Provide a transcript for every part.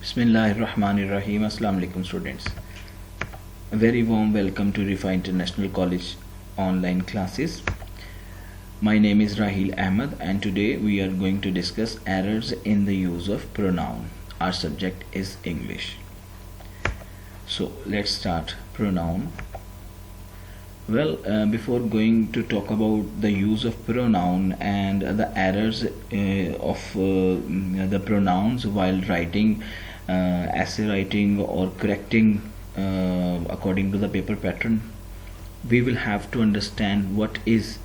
Bismillahirrahmanirrahim. Assalamu alaikum students. A very warm welcome to Rifa International College online classes. My name is Rahil Ahmed and today we are going to discuss errors in the use of pronoun. Our subject is English. So let's start pronoun. Well, before going to talk about the use of pronoun and the errors of the pronouns while writing, essay writing or correcting according to the paper pattern, we will have to understand what is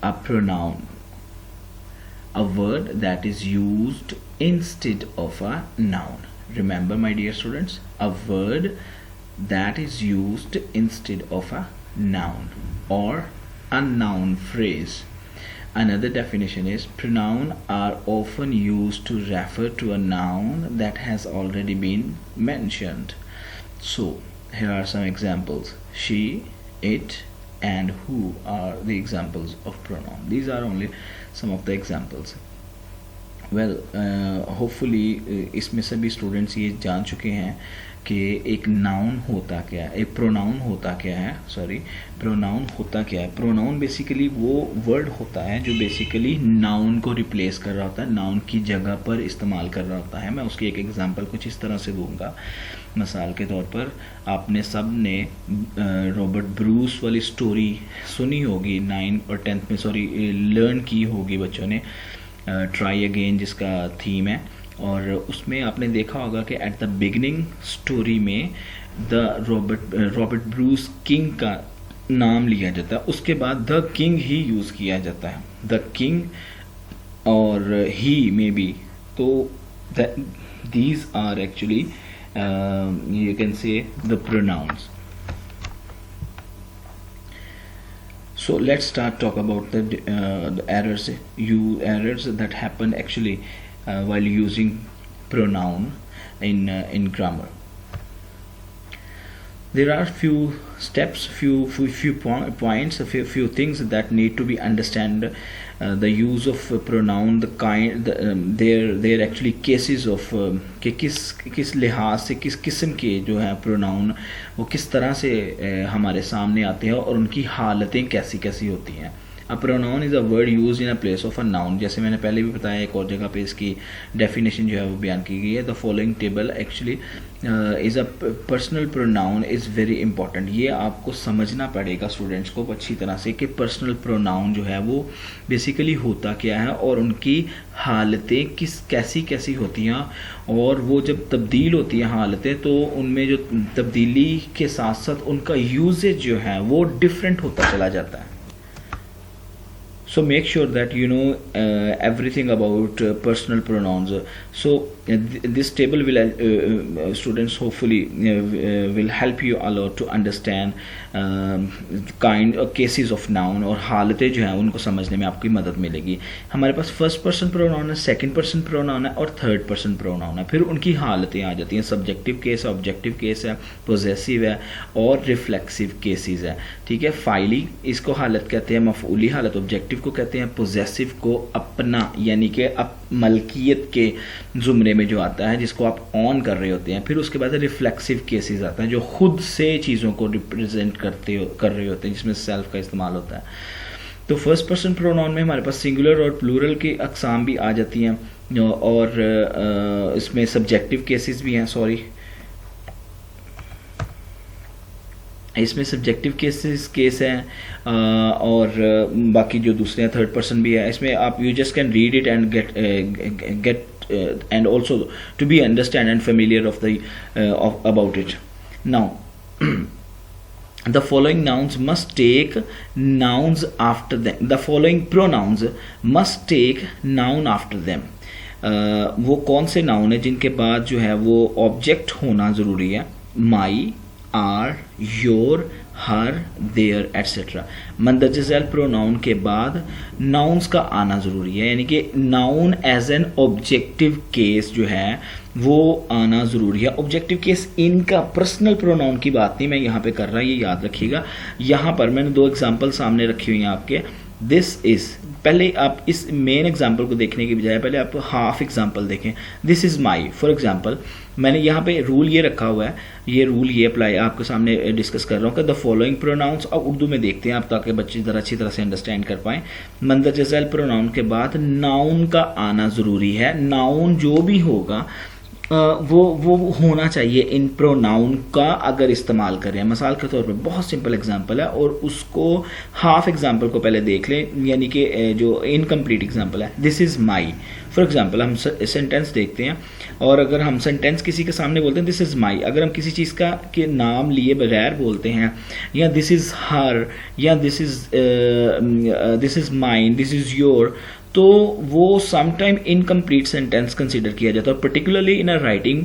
a pronoun. A word that is used instead of a noun. Remember, my dear students, a word that is used instead of a noun or a noun phrase. Another definition is pronoun are often used to refer to a noun that has already been mentioned. So here are some examples. She, it and who are the examples of pronoun. These are only some of the examples. Well, hopefully इसमें सभी students ये जान चुके हैं कि एक noun होता क्या है, एक प्रोनाउन होता क्या है. प्रोनाउन होता क्या है. प्रोनाउन बेसिकली वो वर्ड होता है जो बेसिकली नाउन को रिप्लेस कर रहा होता है, नाउन की जगह पर इस्तेमाल कर रहा होता है. मैं उसकी एक एग्जांपल कुछ इस तरह से दूंगा. मिसाल के तौर पर आपने सब ने रॉबर्ट ब्रूस वाली स्टोरी सुनी होगी, 9th और 10th में लर्न की होगी बच्चों ने. ट्राई अगेन जिसका थीम है, और उसमें आपने देखा होगा कि एट द बिगिनिंग स्टोरी में द रॉबर्ट ब्रूस किंग का नाम लिया जाता है, उसके बाद द किंग ही यूज़ किया जाता है, द किंग और ही मे बी. तो these are actually you can say the pronouns. So let's start talk about the errors that happen actually while using pronoun in grammar. There are few steps, few points, few things that need to be understand the use of pronoun, the kind, their actually cases of कि किस लिहाज से किस किस्म के जो है pronoun वो किस तरह से हमारे सामने आते हैं और उनकी हालतें कैसी कैसी होती हैं. A pronoun is a word use in a place of a noun. जैसे मैंने पहले भी बताया, एक और जगह पे इसकी डेफिनेशन जो है वो बयान की गई है. The following table actually is a personal pronoun is very important. ये आपको समझना पड़ेगा स्टूडेंट्स को अच्छी तरह से कि पर्सनल प्रोनाउन जो है वो बेसिकली होता क्या है और उनकी हालतें कैसी कैसी होती हैं, और वो जब तब्दील होती हैं हालतें तो उनमें जो तब्दीली के साथ साथ उनका यूजेज जो है वो डिफरेंट होता चला जाता है. So make sure that you know everything about personal pronouns. So this table will students hopefully will help you a lot to understand kind of cases of noun, और हालतें जो हैं उनको समझने में आपकी मदद मिलेगी. हमारे पास फर्स्ट पर्सन प्रोनाउन है, सेकंड पर्सन प्रोनाउन है और थर्ड पर्सन प्रोनाउन है. फिर उनकी हालतें आ जाती हैं. सब्जेक्टिव केस है, ऑब्जेक्टिव केस है, पोजेसिव है और रिफ्लेक्सिव केसेस है. ठीक है. फाइली इसको हालत कहते हैं, मफऊली हालत ऑब्जेक्टिव को कहते हैं, पोजेसिव को अपना यानी कि मलकियत के जुमरे में जो आता है जिसको आप ऑन कर रहे होते हैं. फिर उसके बाद रिफ्लेक्सिव केसेस आता है जो खुद से चीज़ों को रिप्रेजेंट कर रहे होते हैं, जिसमें सेल्फ का इस्तेमाल होता है. तो फर्स्ट पर्सन प्रोनाउन में हमारे पास सिंगुलर और प्लूरल की अकसाम भी आ जाती हैं, और इसमें सब्जेक्टिव केसेस भी हैं. इसमें सब्जेक्टिव केस हैं और बाकी जो दूसरे हैं थर्ड पर्सन भी है. इसमें आप you just can read it and get and also to be understand and familiar about it. Now the following nouns must take nouns after them. The following pronouns must take noun after them. वो कौन से noun है जिनके बाद जो है वो object होना ज़रूरी है. My, our, your, her, their etcetera. मंदरज झैल प्रोनाउन के बाद नाउन्स का आना ज़रूरी है, यानी कि noun as an objective case जो है वो आना ज़रूरी है. ऑब्जेक्टिव केस इनका पर्सनल प्रोनाउन की बात नहीं मैं यहाँ पे कर रहा, ये याद रखिएगा. यहाँ पर मैंने दो एग्जांपल सामने रखी हुई हैं आपके. दिस इज़, पहले आप इस मेन एग्जाम्पल को देखने की बजाय पहले आप हाफ एग्जाम्पल देखें. This is my, for example मैंने यहाँ पे रूल ये रखा हुआ है, ये रूल ये अप्लाई आपके सामने डिस्कस कर रहा हूँ कि द फॉलोइंग प्रोनाउंस, अब उर्दू में देखते हैं आप ताकि बच्चे ज़रा अच्छी तरह से अंडरस्टैंड कर पाएँ. मंदरजा झैल प्रोनाउन के बाद नाउन का आना ज़रूरी है. नाउन जो भी होगा वो होना चाहिए इन प्रोनाउन का अगर इस्तेमाल करें. मिसाल के तौर पे बहुत सिंपल एग्जांपल है और उसको हाफ एग्जांपल को पहले देख लें, यानी कि जो इनकम्प्लीट एग्जांपल है. This is my, for example हम सेंटेंस देखते हैं और अगर हम सेंटेंस किसी के सामने बोलते हैं दिस इज़ माई, अगर हम किसी चीज़ का के नाम लिए बगैर बोलते हैं या दिस इज़ हर या this is mine, this is your, तो वो समटाइम इनकम्प्लीट सेंटेंस कंसीडर किया जाता है. पर्टिकुलरली इन अ राइटिंग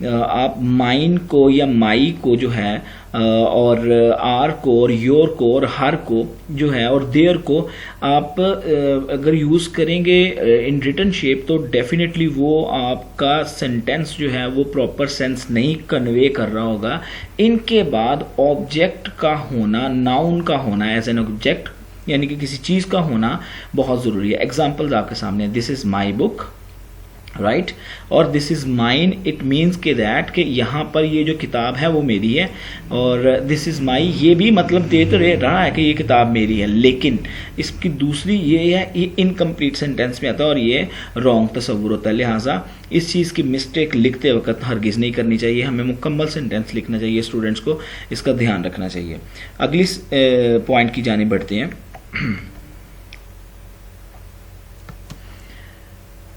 आप माइन को या माई को जो है और आर को और योर को और हर को जो है और देयर को आप अगर यूज़ करेंगे इन रिटन शेप तो डेफिनेटली वो आपका सेंटेंस जो है वो प्रॉपर सेंस नहीं कन्वे कर रहा होगा. इनके बाद ऑब्जेक्ट का होना, नाउन का होना एज एन ऑब्जेक्ट, यानी कि किसी चीज़ का होना बहुत ज़रूरी है. एग्जाम्पल्स आपके सामने, this is my book, right, और this is mine, it means के दैट कि यहाँ पर ये जो किताब है वो मेरी है, और दिस इज़ माई ये भी मतलब दे तो रहा है कि ये किताब मेरी है, लेकिन इसकी दूसरी ये है, ये इनकम्प्लीट सेंटेंस में आता है और ये रॉन्ग तस्वुर होता है. लिहाजा इस चीज़ की मिस्टेक लिखते वक्त हरगिज़ नहीं करनी चाहिए. हमें मुकम्मल सेंटेंस लिखना चाहिए. स्टूडेंट्स को इसका ध्यान रखना चाहिए. अगली पॉइंट की जानिब बढ़ते हैं.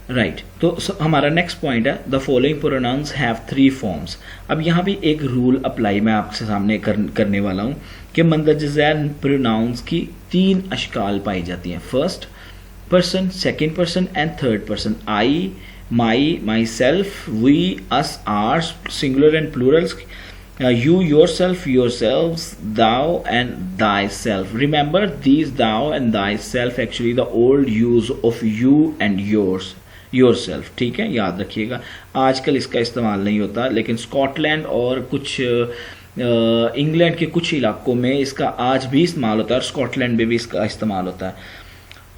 राइट, तो हमारा नेक्स्ट पॉइंट है the following pronouns have 3 forms. अब यहाँ भी एक रूल अप्लाई मैं आपके सामने करने वाला हूँ कि मंदरजा झैल प्रोनाउंस की 3 अशकाल पाई जाती हैं. First person, second person and third person. I, my, myself, we, us, ours, singular and plurals. You, yourself, yourselves, thou and thyself. Remember these thou and thyself actually the old use of you and yourself. ठीक है, याद रखिएगा. आजकल इसका इस्तेमाल नहीं होता, लेकिन स्कॉटलैंड और कुछ इंग्लैंड के कुछ इलाकों में इसका आज भी इस्तेमाल होता है और स्कॉटलैंड में भी इसका इस्तेमाल होता है.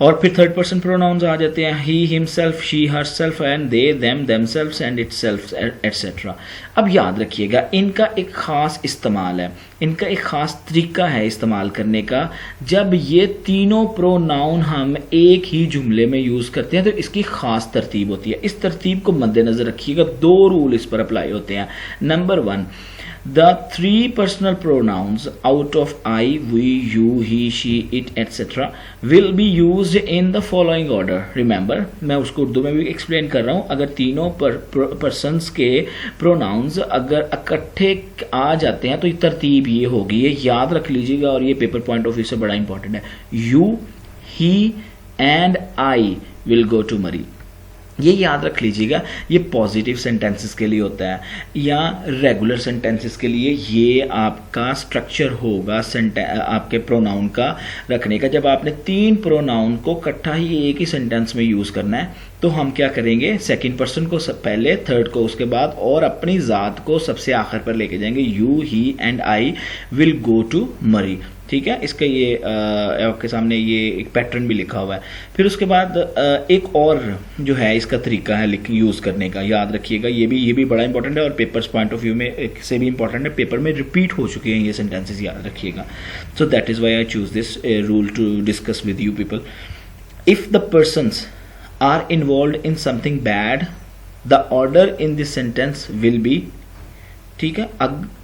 और फिर थर्ड पर्सन प्रोनाउंस आ जाते हैं, he, himself, she, herself and they, them, themselves and itself etcetera. अब याद रखिएगा इनका एक ख़ास इस्तेमाल है, इनका एक ख़ास तरीका है इस्तेमाल करने का. जब ये तीनों प्रोनाउन हम एक ही जुमले में यूज़ करते हैं तो इसकी ख़ास तरतीब होती है. इस तरतीब को मद्देनज़र रखिएगा. 2 रूल इस पर अप्लाई होते हैं. Number 1, the 3 personal pronouns out of I, we, you, he, she, it, etc. will be used in the following order. Remember, मैं उसको उर्दू में भी एक्सप्लेन कर रहा हूँ. अगर तीनों पर्सन्स के प्रोनाउंस अगर इकट्ठे आ जाते हैं तो ये तरतीब ये होगी, ये याद रख लीजिएगा और ये पेपर पॉइंट ऑफ व्यू से बड़ा इंपॉर्टेंट है. You, he and I will go to Mari. ये याद रख लीजिएगा. ये पॉजिटिव सेंटेंसेस के लिए होता है या रेगुलर सेंटेंसेस के लिए ये आपका स्ट्रक्चर होगा आपके प्रोनाउन का रखने का. जब आपने 3 प्रोनाउन को इकट्ठा ही एक ही सेंटेंस में यूज़ करना है तो हम क्या करेंगे, सेकंड पर्सन को पहले, थर्ड को उसके बाद और अपनी ज़ात को सबसे आखिर पर लेके जाएंगे. You, he and I will go to Murree. ठीक है, इसका ये आपके सामने ये एक पैटर्न भी लिखा हुआ है. फिर उसके बाद एक और जो है इसका तरीका है यूज़ करने का, याद रखिएगा. ये भी बड़ा इंपॉर्टेंट है और पेपर्स पॉइंट ऑफ व्यू में से भी इंपॉर्टेंट है. पेपर में रिपीट हो चुके हैं ये सेंटेंसेस, याद रखिएगा. So that is why I choose this rule to discuss with you people. If the persons are involved in something bad, the order in this sentence will be. ठीक है,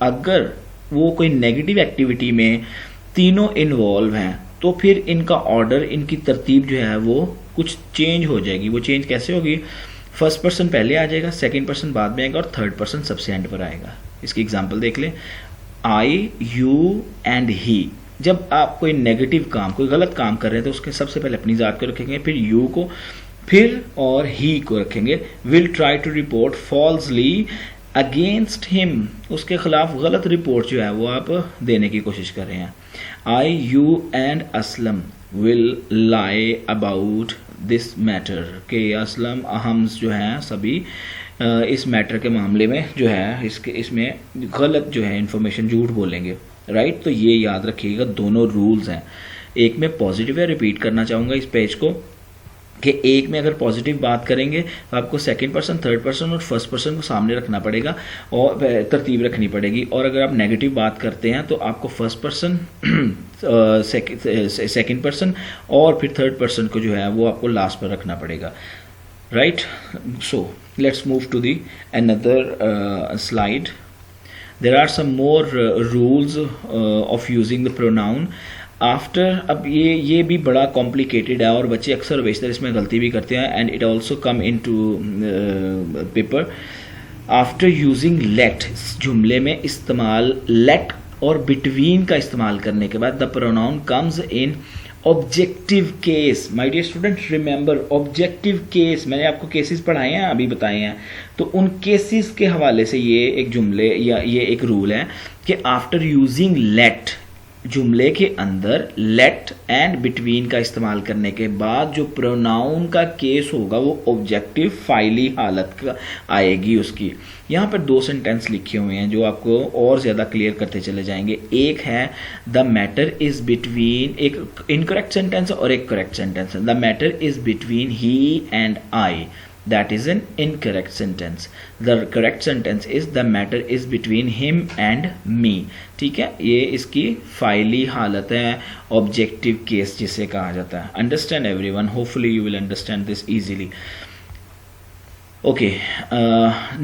अगर वो कोई नेगेटिव एक्टिविटी में तीनों involve हैं तो फिर इनका ऑर्डर, इनकी तरतीब जो है वो कुछ चेंज हो जाएगी. वो चेंज कैसे होगी, फर्स्ट पर्सन पहले आ जाएगा, सेकंड पर्सन बाद में आएगा और थर्ड पर्सन सबसे एंड पर आएगा. इसकी एग्जांपल देख लें. आई, यू एंड ही. जब आप कोई नेगेटिव काम, कोई गलत काम कर रहे हैं तो उसके सबसे पहले अपनी ज़ात को रखेंगे, फिर यू को, फिर और ही को रखेंगे. Will try to report falsely against him, उसके खिलाफ गलत रिपोर्ट जो है वो आप देने की कोशिश कर रहे हैं. I, you and Aslam will lie about this matter, के असलम, हम जो हैं सभी इस मैटर के मामले में जो है इसमें गलत जो है इंफॉर्मेशन, झूठ बोलेंगे. राइट, तो ये याद रखिएगा, दोनों रूल्स हैं. एक में पॉजिटिव है, रिपीट करना चाहूँगा इस पेज को कि एक में अगर पॉजिटिव बात करेंगे तो आपको सेकंड पर्सन, थर्ड पर्सन और फर्स्ट पर्सन को सामने रखना पड़ेगा और तरतीब रखनी पड़ेगी। और अगर आप नेगेटिव बात करते हैं तो आपको फर्स्ट पर्सन, सेकंड पर्सन और फिर थर्ड पर्सन को जो है वो आपको लास्ट पर रखना पड़ेगा, right. So let's move to the another slide. There are some more rules of using the pronoun after. अब ये भी बड़ा कॉम्प्लिकेटेड है और बच्चे अक्सर बेशतर इसमें गलती भी करते हैं and it also come in to paper. After using let, जुमले में इस्तेमाल लेट और बिटवीन का इस्तेमाल करने के बाद the pronoun comes in objective case. My dear students remember objective case, मैंने आपको केसेस पढ़ाए हैं, अभी बताए हैं, तो उन केसेस के हवाले से ये एक जुमले या ये एक रूल है कि आफ्टर यूजिंग लेट, जुमले के अंदर लेट एंड बिटवीन का इस्तेमाल करने के बाद जो प्रोनाउन का केस होगा वो ऑब्जेक्टिव फाइली हालत का आएगी उसकी। यहाँ पर दो सेंटेंस लिखे हुए हैं जो आपको और ज़्यादा क्लियर करते चले जाएंगे। एक है द मैटर इज़ बिटवीन, एक इनकरेक्ट सेंटेंस और एक करेक्ट सेंटेंस है। The matter is between he and I, that is an incorrect sentence. The correct sentence is the matter is between him and me. ठीक है, ये इसकी फाइली हालत है, ऑब्जेक्टिव केस जिसे कहा जाता है। Understand everyone, hopefully you will understand this easily. Okay,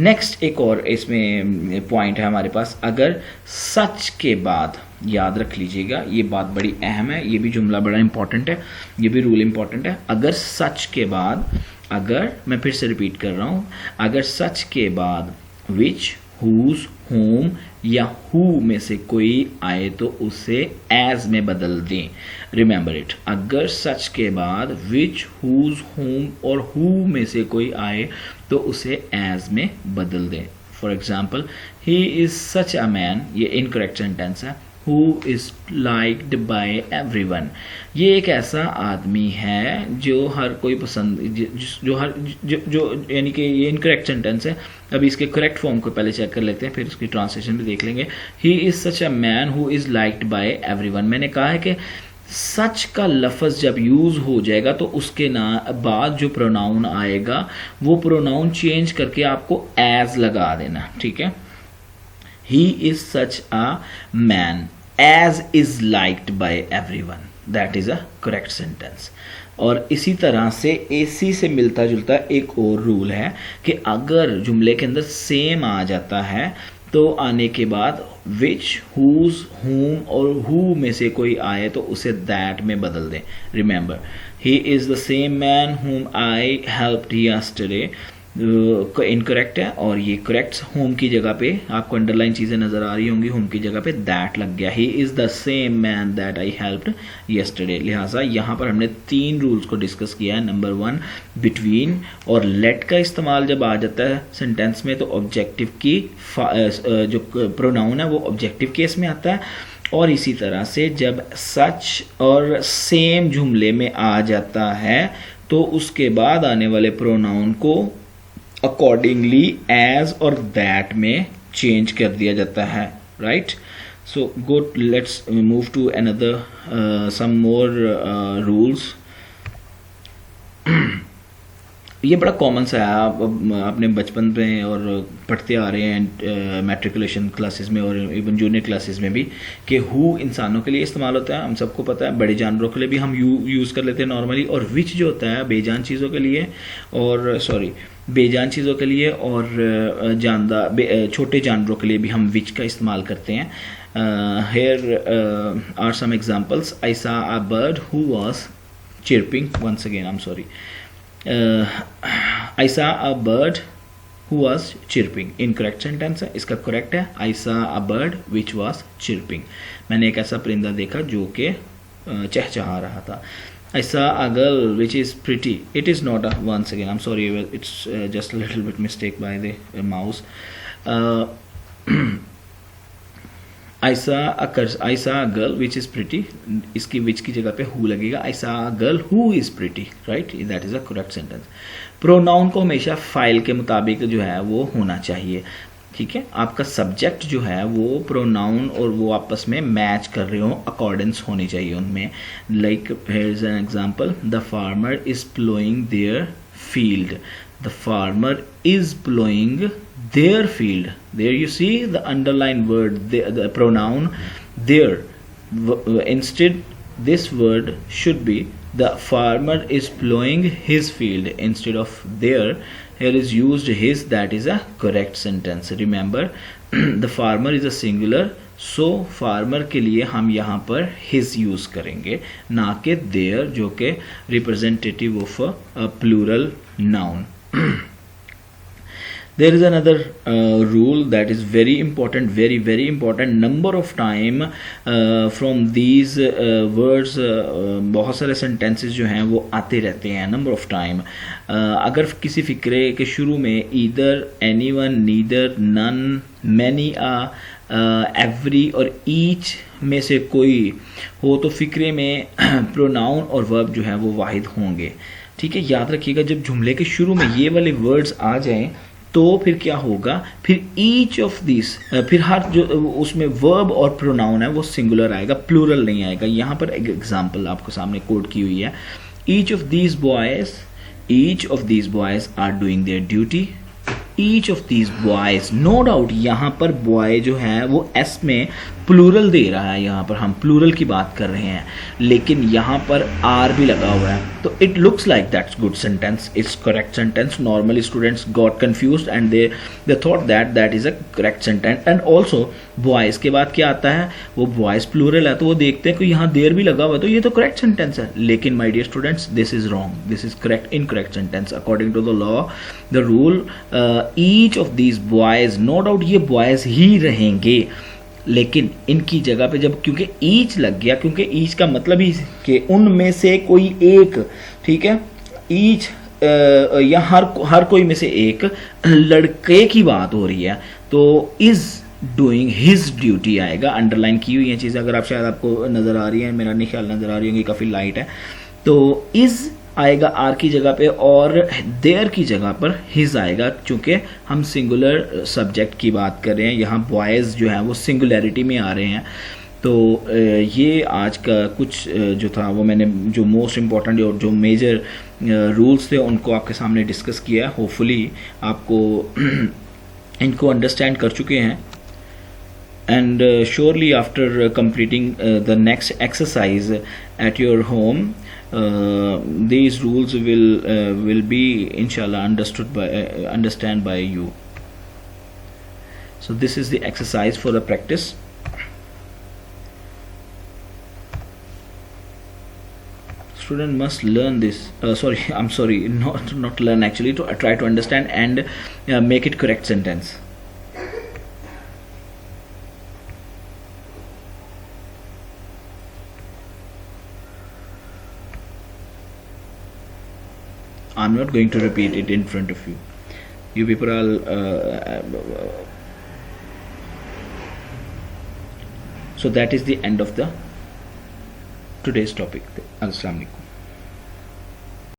next एक और इसमें पॉइंट है हमारे पास, अगर सच के बाद, याद रख लीजिएगा ये बात बड़ी अहम है, ये भी जुमला बड़ा इंपॉर्टेंट है, ये भी रूल इंपॉर्टेंट है। अगर सच के बाद, अगर, मैं फिर से रिपीट कर रहा हूं, अगर सच के बाद विच, हुज, होम या हु में से कोई आए तो उसे एज में बदल दें। रिमेंबर इट, अगर सच के बाद विच, हुज, होम और हु में से कोई आए तो उसे एज में बदल दें। For example, he is such a man, ये इनकरेक्ट सेंटेंस है। Who is liked by everyone, ये एक ऐसा आदमी है जो हर कोई पसंद, जो हर जो यानी कि ये इनकरेक्ट सेंटेंस है। अभी इसके करेक्ट फॉर्म को पहले चेक कर लेते हैं, फिर इसकी ट्रांसलेशन भी देख लेंगे। He is such a man who is liked by everyone, मैंने कहा है कि सच का लफ्ज़ जब यूज़ हो जाएगा तो उसके बाद जो प्रोनाउन आएगा वो प्रोनाउन चेंज करके आपको एज लगा देना, ठीक है। He is such a man as is liked by everyone, that is a correct sentence. और इसी तरह से इसी से मिलता जुलता एक और रूल है कि अगर जुमले के अंदर सेम आ जाता है तो आने के बाद विच, हुज, हुम और हु में से कोई आए तो उसे दैट में बदल दें। Remember, he is the same man हुम आई हेल्प्ड यस्टरडे, इनकरेक्ट है और ये करेक्ट, होम की जगह पे आपको अंडरलाइन चीज़ें नज़र आ रही होंगी, होम की जगह पे दैट लग गया। He is the same man that I helped yesterday. लिहाजा यहाँ पर हमने 3 रूल्स को डिस्कस किया है। नंबर 1, बिटवीन और लेट का इस्तेमाल जब आ जाता है सेंटेंस में तो ऑब्जेक्टिव की जो प्रोनाउन है वो ऑब्जेक्टिव केस में आता है। और इसी तरह से जब सच और सेम जुमले में आ जाता है तो उसके बाद आने वाले प्रोनाउन को अकॉर्डिंगली एज और दैट में चेंज कर दिया जाता है, right. So good, let's move to another some more rules. ये बड़ा कॉमन सा है, आप अपने बचपन में और पढ़ते आ रहे हैं मैट्रिकुलेशन क्लासेस में और इवन जूनियर क्लासेस में भी कि हु इंसानों के लिए इस्तेमाल होता है, हम सबको पता है। बड़े जानवरों के लिए भी हम यूज़ कर लेते हैं नॉर्मली। और विच जो होता है बेजान चीज़ों के लिए, और बेजान चीज़ों के लिए और छोटे जानवरों के लिए भी हम विच का इस्तेमाल करते हैं। Here are some examples. I saw a bird who was chirping, once again I am sorry, I saw a bird who was chirping, incorrect sentence है, इसका करेक्ट है I saw a bird which was chirping, मैंने एक ऐसा परिंदा देखा जो कि चहचहा रहा था। I saw a girl which is pretty, it is not a, once again I'm sorry, it's just a little bit mistake by the mouse. I saw a girl which is pretty, इसकी which की जगह पे who लगेगा। I saw a girl who is pretty, right, that is a correct sentence. Pronoun को हमेशा file के मुताबिक जो है वो होना चाहिए। ठीक है, आपका सब्जेक्ट जो है वो प्रोनाउन और वो आपस में मैच कर रहे हो, अकॉर्डेंस होनी चाहिए उनमें. Like here is an example, the farmer is ploughing their field. The farmer is ploughing their field. There you see the underlined word, the pronoun there. Instead, this word should be the farmer is plowing his field instead of there. Here is used his, that is a correct sentence. Remember, the farmer is a singular, so farmer के लिए हम यहाँ पर his use करेंगे, ना कि there जो कि representative of a plural noun. There is another rule that is very important, very important. Number of time from these words बहुत सारे sentences जो हैं वो आते रहते हैं number of time. अगर किसी फिक्रे के शुरू में either, anyone, neither, none, many, every और each में से कोई हो तो फिक्रे में pronoun और verb जो है वो वाहिद होंगे. ठीक है, याद रखिएगा, जब जुमले के शुरू में ये वाले वर्ड्स आ जाएं तो फिर क्या होगा, फिर ईच ऑफ दिस, फिर हर जो उसमें वर्ब और प्रोनाउन है वो सिंगुलर आएगा, प्लूरल नहीं आएगा. यहाँ पर एक एग्जांपल आपको सामने कोट की हुई है. Each of these boys are doing their duty. Each of these boys, no doubt यहाँ पर बॉय जो है वो एस में प्लूरल दे रहा है, यहाँ पर हम प्लूरल की बात कर रहे हैं, लेकिन यहाँ पर आर भी लगा हुआ है. तो it looks like that's good sentence, it's correct sentence. Normally students got confused and they thought that is a correct sentence. And also boys के बाद क्या आता है, वो बॉयज प्लूरल है तो वो देखते हैं कि यहाँ देर भी लगा हुआ है तो ये तो करेक्ट सेंटेंस है. लेकिन my dear students, this is wrong, this is correct, incorrect sentence according to the law, the rule. Each of these boys, no doubt ये बॉयज ही रहेंगे, लेकिन इनकी जगह पे जब क्योंकि ईच लग गया, क्योंकि ईच का मतलब ही कि उनमें से कोई एक, ठीक है, ईच या हर कोई में से एक लड़के की बात हो रही है तो इज डूइंग हिज ड्यूटी आएगा. अंडरलाइन की हुई है चीज़ें, अगर आप शायद आपको नज़र आ रही है, मेरा नहीं ख्याल नज़र आ रही होंगी, काफ़ी लाइट है. तो इज आएगा आर की जगह पे और देयर की जगह पर हिज आएगा, चूंकि हम सिंगुलर सब्जेक्ट की बात कर रहे हैं. यहाँ बॉयज़ जो हैं वो सिंगुलैरिटी में आ रहे हैं. तो ये आज का कुछ जो था वो मैंने जो मोस्ट इम्पॉर्टेंट और जो मेजर रूल्स थे उनको आपके सामने डिस्कस किया. होपफुली आपको इनको अंडरस्टैंड कर चुके हैं. And surely after completing the next exercise at your home, these rules will be inshallah understand by you. So this is the exercise for the practice. Student must learn this. Not learn, actually to try to understand and make it correct sentence. I'm not going to repeat it in front of you. You people are so that is the end of the today's topic. Assalamu alaikum.